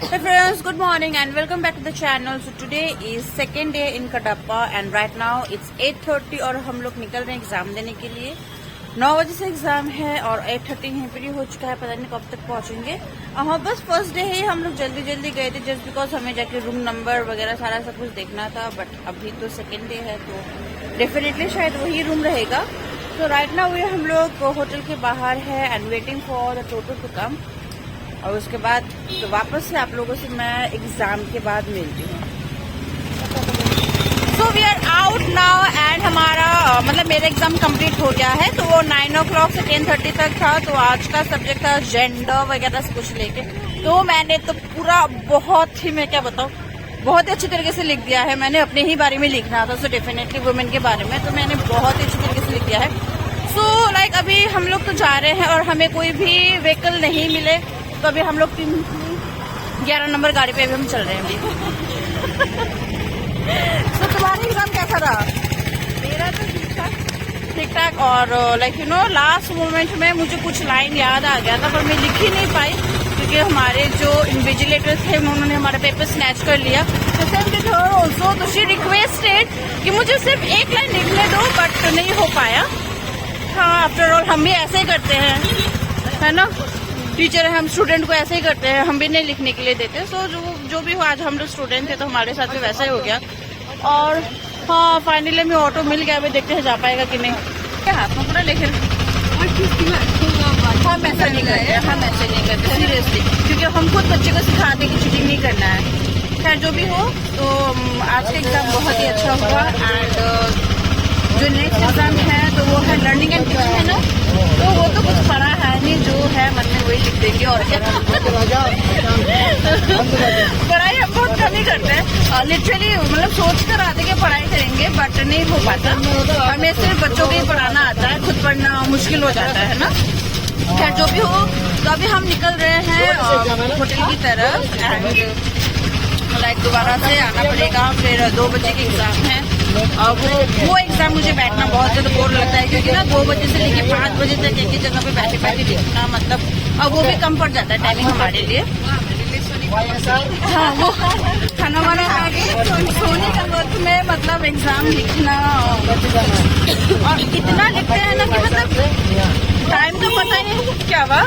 Hey friends, good morning and welcome back to the channel. So today is second day in Kadapa and right now it's 8:30 और हम लोग निकल रहे हैं exam देने के लिए। 9 बजे से एग्जाम है और 8:30 यहीं पर ही हो चुका है, पता नहीं कब तक पहुंचेंगे। हाँ, बस फर्स्ट डे ही हम लोग जल्दी जल्दी गए थे जस्ट बिकॉज हमें जाके रूम नंबर वगैरह सारा सब कुछ देखना था। बट अभी तो सेकेंड डे है तो डेफिनेटली शायद वही रूम रहेगा। तो राइट नाउ ये हम लोग होटल के बाहर है and waiting for the toto to come. और उसके बाद तो वापस से आप लोगों से मैं एग्जाम के बाद मिलती हूँ। So we are out now and हमारा मतलब मेरा एग्जाम कंप्लीट हो गया है। तो वो 9 o'clock से 10:30 तक था। तो आज का सब्जेक्ट था जेंडर वगैरह से कुछ लेके। तो मैंने तो पूरा बहुत ही, मैं क्या बताऊँ, बहुत ही अच्छी तरीके से लिख दिया है। मैंने अपने ही बारे में लिखना था, सो डेफिनेटली वुमेन के बारे में तो मैंने बहुत ही अच्छी तरीके से लिख दिया है। सो लाइक अभी हम लोग तो जा रहे हैं और हमें कोई भी व्हीकल नहीं मिले तो अभी हम लोग 11 नंबर गाड़ी पे अभी हम चल रहे हैं अभी। तो तुम्हारा एग्जाम कैसा रहा? मेरा तो ठीक ठाक और like you know last moment में मुझे कुछ लाइन याद आ गया था पर मैं लिख ही नहीं पाई क्योंकि हमारे जो इन्विजिलेटर थे उन्होंने हमारा पेपर स्नैच कर लिया। तो सेम डिड हर ऑल्सो। तो शी रिक्वेस्टेड कि मुझे सिर्फ एक लाइन लिखने दो बट नहीं हो पाया। हाँ, आफ्टर ऑल हम भी ऐसे ही करते हैं, है ना, टीचर है, हम स्टूडेंट को ऐसे ही करते हैं, हम भी नहीं लिखने के लिए देते। सो जो भी हो, आज हम लोग स्टूडेंट थे तो हमारे साथ भी वैसा ही हो गया। और हाँ, फाइनली हमें ऑटो मिल गया। अभी देखते हैं जा पाएगा कि नहीं। क्या हाथ में पूरा लेके हम ऐसा नहीं करते, हम ऐसे नहीं करते सीरियसली, क्योंकि हम खुद बच्चे को सिखाते कि चीटिंग नहीं करना है। खैर जो भी हो, तो आज का एग्जाम बहुत ही अच्छा हुआ। एंड जो नेक्स्ट एग्जाम है तो वो है लर्निंग एंड टीचिंग, है ना, तो वो तो कुछ पढ़ा है नहीं, जो है मन में वही लिख देंगे। और क्या पढ़ाई हम बहुत कम ही करते हैं, लिटरली मतलब सोच कर आते कि पढ़ाई करेंगे बट नहीं हो पाता। हमें सिर्फ बच्चों को ही पढ़ाना आता है, खुद पढ़ना मुश्किल हो जाता है ना। खैर जो भी हो, तो अभी हम निकल रहे हैं होटल की तरफ एंड लाइक दोबारा से आना पड़ेगा। फिर 2 बजे के एग्जाम है और वो एग्जाम मुझे बैठना बहुत ज़्यादा बोर लगता है क्योंकि ना 2 बजे से लेके 5 बजे तक एक ही जगह पे बैठे बैठे लिखना, मतलब अब वो भी कम पड़ जाता है टाइमिंग हमारे लिए। हाँ, वो खाना वाना खा के सोने का वक्त में मतलब एग्जाम लिखना और इतना लिखते हैं ना कि मतलब टाइम तो पता ही नहीं क्या हुआ।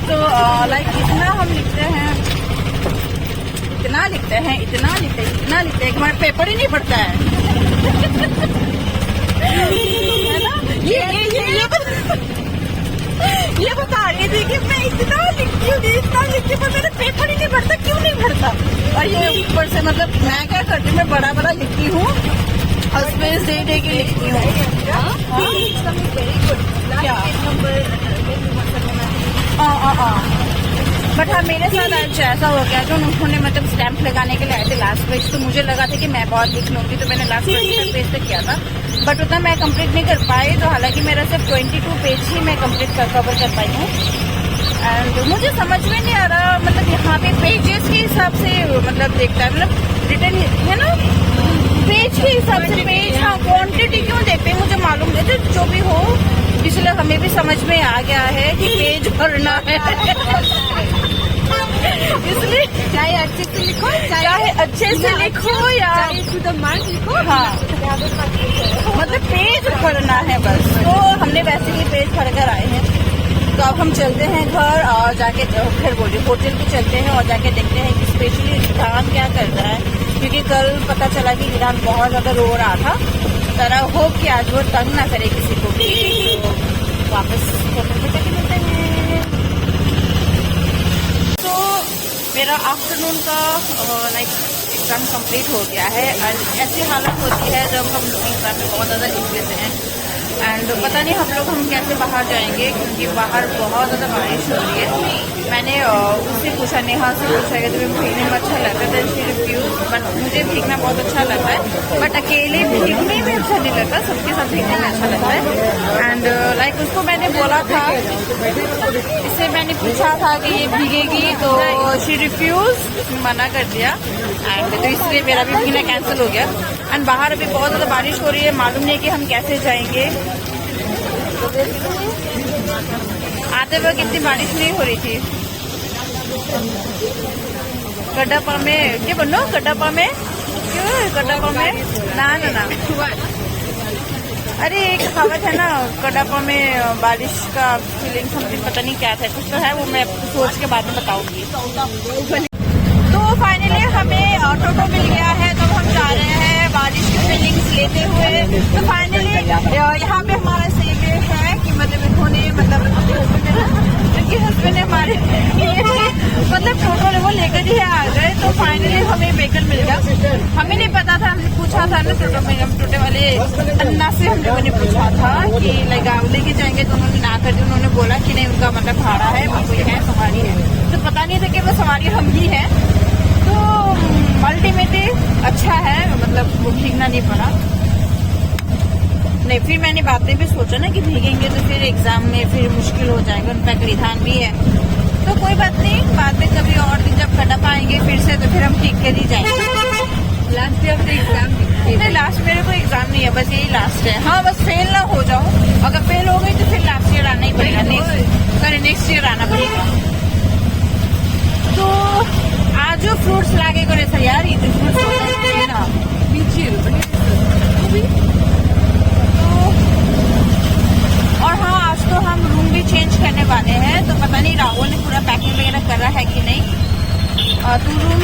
तो लाइक इतना हम लिखते हैं, इतना लिखते हैं, इतना लिखते हैं, इतना लिखते हैं कि हमारा पेपर ही नहीं पड़ता है। है ना? ये बता रही थी कि मैं इतना लिखती हूँ, इतना लिखती हूँ, पर मेरा पेपर ही नहीं भरता। क्यों नहीं भरता? और ये ऊपर से मतलब मैं क्या करती हूँ, मैं बड़ा बड़ा लिखती हूँ और स्पेस दे दे के लिखती हूँ। क्या? बट हाँ, मेरे साथ आज ऐसा हो गया जो उन्होंने मतलब स्टैंप लगाने के लिए आए थे लास्ट पेज, तो मुझे लगा था कि मैं बहुत लिख लूंगी तो मैंने लास्ट पेज तक किया था बट उतना मैं कंप्लीट नहीं कर पाई। तो हालांकि मेरा सिर्फ 22 पेज ही मैं कंप्लीट कवर कर पाई हूँ। एंड मुझे समझ में नहीं आ रहा, मतलब यहाँ पे पेजेस के हिसाब से मतलब देखता है, मतलब रिटर्न है ना, पेज के हिसाब से पेज, हाँ, क्वांटिटी क्यों देखते हैं मुझे मालूम नहीं। जो भी हो, इसलिए हमें भी समझ में आ गया है कि पेज भरना है। इसलिए चाहे अच्छे से लिखो, चाहे अच्छे से लिखो या लिखो, हाँ, मतलब पेज भरना है बस। तो हमने वैसे ही पेज भर कर आए हैं। तो अब हम चलते हैं घर और जाके फिर बोलिए होटल भी चलते हैं और जाके देखते हैं कि स्पेशली ईरान क्या कर रहा है, क्योंकि कल पता चला कि ईरान बहुत ज़्यादा रो रहा था। तरह होप कि आज वो तंग ना करे किसी को भी। तो वापस होटल में जाके मिलते हैं। तो मेरा आफ्टरनून का लाइक एग्ज़ाम कंप्लीट हो गया है। ऐसी हालत होती है जब हम लोग एग्ज़ाम में बहुत ज़्यादा लिख लेते हैं एंड पता नहीं हम कैसे बाहर जाएंगे क्योंकि बाहर बहुत ज़्यादा बारिश हो रही है। मैंने उससे पूछा, नेहा से पूछा कि तुम्हें भीगने में अच्छा लगता है, शी रिफ्यूज। बट मुझे भीगना बहुत अच्छा लगता है बट अकेले भीगने में अच्छा नहीं लगता, सबके साथ भीगने में अच्छा लगता है। एंड लाइक उसको मैंने बोला था, इससे मैंने पूछा था कि ये भीगेगी तो शी रिफ्यूज, मना कर दिया। एंड तो इसलिए मेरा भी भीगना कैंसिल हो गया। एंड बाहर अभी बहुत ज़्यादा बारिश हो रही है, मालूम नहीं कि हम कैसे जाएंगे। आते वक्त इतनी बारिश नहीं हो रही थी। कड्डापा में क्या बनो? कड्डापा में क्यों? कड्डापा में ना ना ना, अरे एक कहावत है ना, कड्डापा में बारिश का फीलिंग समथिंग पता नहीं क्या था, कुछ तो है, वो मैं सोच के बाद में बताऊंगी। तो फाइनली हमें टोटो मिल गया है, तो हम जा रहे हैं बारिश की फीलिंग्स लेते हुए। तो फाइनली यहाँ पे हमारा सेम है कि मतलब इन्होंने उनके हस्बैंड ने हमारे मतलब टोटो वो लेकर ही आ गए। तो फाइनली हमें व्हीकल मिल गया। हमें नहीं पता था, हमने पूछा था ना टोटो वाले अन्ना से, हम लोगों ने पूछा था कि लेके जाएंगे, तो उन्होंने ना कर दी। उन्होंने बोला कि नहीं, उनका मतलब भाड़ा है, वो कोई है, सवारी है। तो पता नहीं था कि वो सवारी हम ही है। तो अल्टीमेटली अच्छा है, मतलब वो भीगना नहीं पड़ा। नहीं, फिर मैंने बाद में भी सोचा ना कि भीगेंगे तो फिर एग्जाम में फिर मुश्किल हो जाएगा, उनका परिधान भी है। तो कोई बात नहीं, बाद में कभी और दिन जब कटअप आएंगे फिर से, तो फिर हम ठीक कर ही जाएंगे। लास्ट ईयर अपने एग्जाम नहीं, लास्ट मेरे को एग्जाम नहीं है, बस यही लास्ट है। हाँ, बस फेल ना हो जाऊँ। अगर फेल हो गई तो फिर लास्ट ईयर आना ही पड़ेगा, नेक्स्ट ईयर आना पड़ेगा। तो आज जो फ्रूट्स लागे करे सर यार, ये तो फ्रूट्स है ना, और हाँ, आज तो हम रूम भी चेंज करने वाले हैं। तो पता नहीं राहुल ने पूरा पैकिंग वगैरह कर रहा है कि नहीं। तो रूम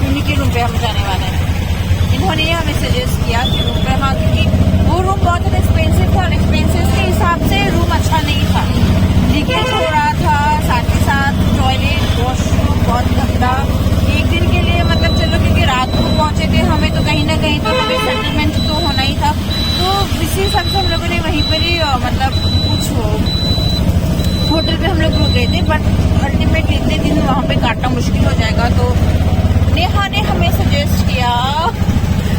उन्हीं के रूम पे हम जाने वाले हैं। इन्होंने हमें सजेस्ट किया कि रूम पे, हाँ, क्योंकि वो रूम बहुत एक्सपेंसिव था और एक्सपेंसिव के हिसाब से रूम अच्छा नहीं था, लीकेज हो रहा था, साथ ही साथ टॉयलेट वॉशरूम बहुत गंदा। एक दिन के लिए मतलब चलो, क्योंकि रात को पहुंचे थे हमें, तो कहीं ना कहीं तो हमें सेटलमेंट तो होना ही था। तो इसी हिसाब से हम लोगों ने वहीं पर ही मतलब कुछ होटल पे हम लोग रुक गए थे। बट अल्टीमेटली इतने दिन वहाँ पे काटना मुश्किल हो जाएगा। तो नेहा ने हमें सजेस्ट किया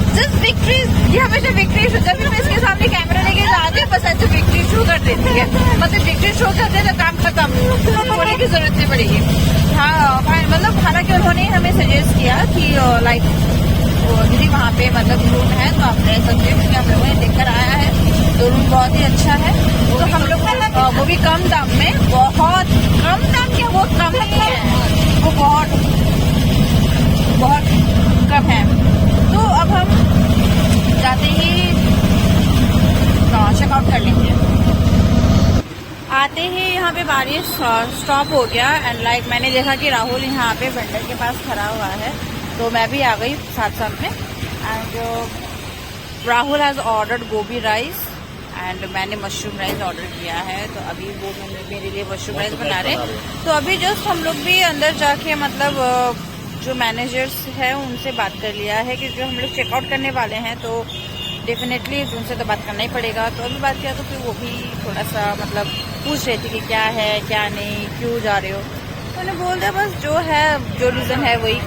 जस्ट विक्ट्री, ये हमेशा विक्ट्री शो, जब भी मैं इसके सामने कैमरा लेके जाती हूँ बस ऐसे विक्ट्री शो कर देती है। मतलब विक्ट्री शो करते तो काम खत्म, होने की जरूरत नहीं पड़ेगी। हाँ, मतलब हालांकि उन्होंने हमें सजेस्ट किया कि लाइक दीदी वहाँ पे मतलब रूम है तो आप रह सकते हो, क्योंकि हम लोगों ने देखकर आया है, तो रूम बहुत ही अच्छा है। तो हम लोग वो भी कम दाम में, बहुत कम दाम क्या, वो कम ही है, वो बहुत कम है। तो अब हम जाते ही चेकआउट कर लेंगे। आते ही यहाँ पे बारिश स्टॉप हो गया एंड लाइक मैंने देखा कि राहुल यहाँ पे वेंडर के पास खड़ा हुआ है, तो मैं भी आ गई साथ में। एंड राहुल हैज़ ऑर्डर्ड गोभी राइस एंड मैंने मशरूम राइस ऑर्डर किया है। तो अभी वो मेरे लिए मशरूम राइस बना रहे। तो अभी जस्ट हम लोग भी अंदर जाके मतलब जो मैनेजर्स हैं उनसे बात कर लिया है कि जो हम लोग चेकआउट करने वाले हैं, तो डेफिनेटली उनसे तो बात करना ही पड़ेगा। तो अभी बात किया तो फिर वो भी थोड़ा सा मतलब पूछ रहे थे कि क्या है क्या नहीं, क्यों जा रहे हो। तो उन्हें बोल दिया बस जो है, जो रीज़न है वही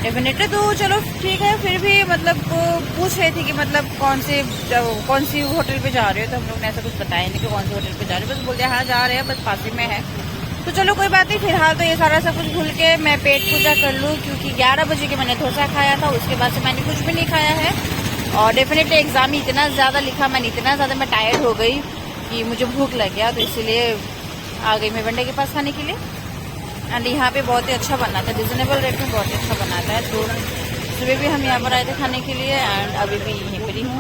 डेफिनेटली। तो चलो ठीक है। फिर भी मतलब वो पूछ रहे थे कि मतलब कौन सी होटल पे जा रहे हो। तो हम लोग ने ऐसा कुछ बताया नहीं कि कौन सी होटल पे जा रहे हो, बस बोल दिया हाँ जा रहे हैं, बस पास ही में है। तो चलो कोई बात नहीं, फिलहाल तो ये सारा सब कुछ भूल के मैं पेट पूजा कर लूँ, क्योंकि 11 बजे के मैंने डोसा खाया था, उसके बाद से मैंने कुछ भी नहीं खाया है। और डेफिनेटली एग्जाम ही इतना ज़्यादा लिखा, मैंने इतना ज़्यादा मैं टायर्ड हो गई कि मुझे भूख लग गया, तो इसीलिए आ गई मैं वनडे के पास खाने के लिए। एंड यहाँ पे बहुत ही अच्छा बनाता है, रिजनेबल रेट में बहुत ही अच्छा बनाता है। तो सुबह भी हम यहाँ पर आए थे खाने के लिए एंड अभी भी यहीं पर ही हूँ।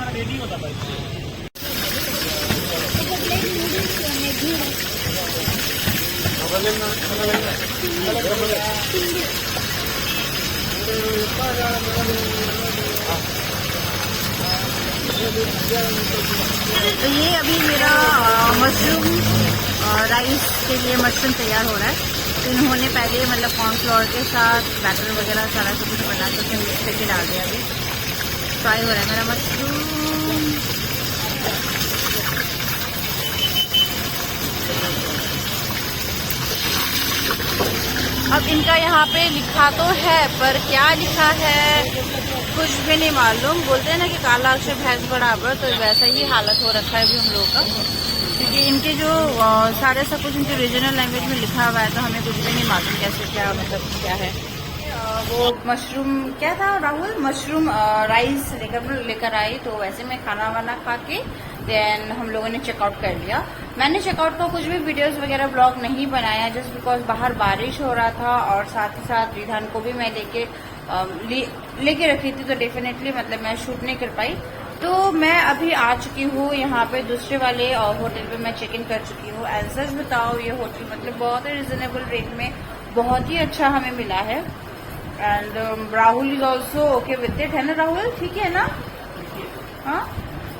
तो ये अभी मेरा मशरूम राइस के लिए मशरूम तैयार हो रहा है। तो इन्होंने पहले मतलब कॉर्नफ्लोर के साथ बैटर वगैरह सारा सब कुछ बना के उसमें मिक्स करके डाल दिया। अभी फ्राई हो रहा है मेरा मशरूम। अब इनका यहाँ पे लिखा तो है, पर क्या लिखा है कुछ भी नहीं मालूम। बोलते हैं ना कि काला अक्षर भैंस बराबर, तो वैसा ही हालत हो रखा है अभी हम लोगों का, क्योंकि इनके जो सारे सब कुछ इनके रीजनल लैंग्वेज में लिखा हुआ है, तो हमें कुछ भी नहीं मालूम कैसे क्या मतलब क्या है। वो मशरूम क्या था राहुल, मशरूम राइस लेकर आई। तो वैसे मैं खाना वाना खा के देन हम लोगों ने चेकआउट कर लिया। मैंने चेकआउट का कुछ भी वीडियोस वगैरह ब्लॉग नहीं बनाया, जस्ट बिकॉज बाहर बारिश हो रहा था और साथ ही साथ रिधान को भी मैं लेके रखी थी, तो डेफिनेटली मतलब मैं शूट नहीं कर पाई। तो मैं अभी आ चुकी हूँ यहाँ पे दूसरे वाले होटल पे मैं चेक इन कर चुकी हूँ। एंड सच बताओ ये होटल मतलब बहुत ही रिजनेबल रेट में बहुत ही अच्छा हमें मिला है। And Rahul is also okay with it, है ना राहुल? ठीक है ना? हाँ,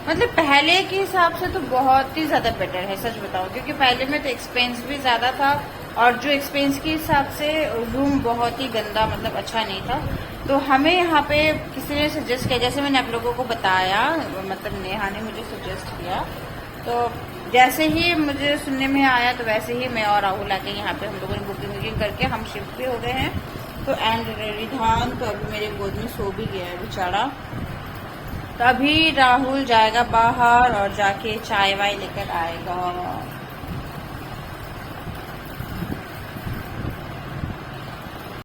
मतलब पहले के हिसाब से तो बहुत ही ज्यादा बेटर है सच बताओ, क्योंकि पहले में तो एक्सपेंस भी ज्यादा था और जो एक्सपेंस के हिसाब से रूम बहुत ही गंदा, मतलब अच्छा नहीं था। तो हमें यहाँ पे किसी ने सजेस्ट किया, जैसे मैंने आप लोगों को बताया, मतलब नेहा ने मुझे सजेस्ट किया, तो जैसे ही मुझे सुनने में आया तो वैसे ही मैं और राहुल आके यहाँ पे हम लोगों ने बुकिंग करके हम शिफ्ट भी हो गए हैं। तो एंड रिधान तो अभी मेरे गोद में सो भी गया है बेचारा। तो अभी राहुल जाएगा बाहर और जाके चाय वाय लेकर आएगा।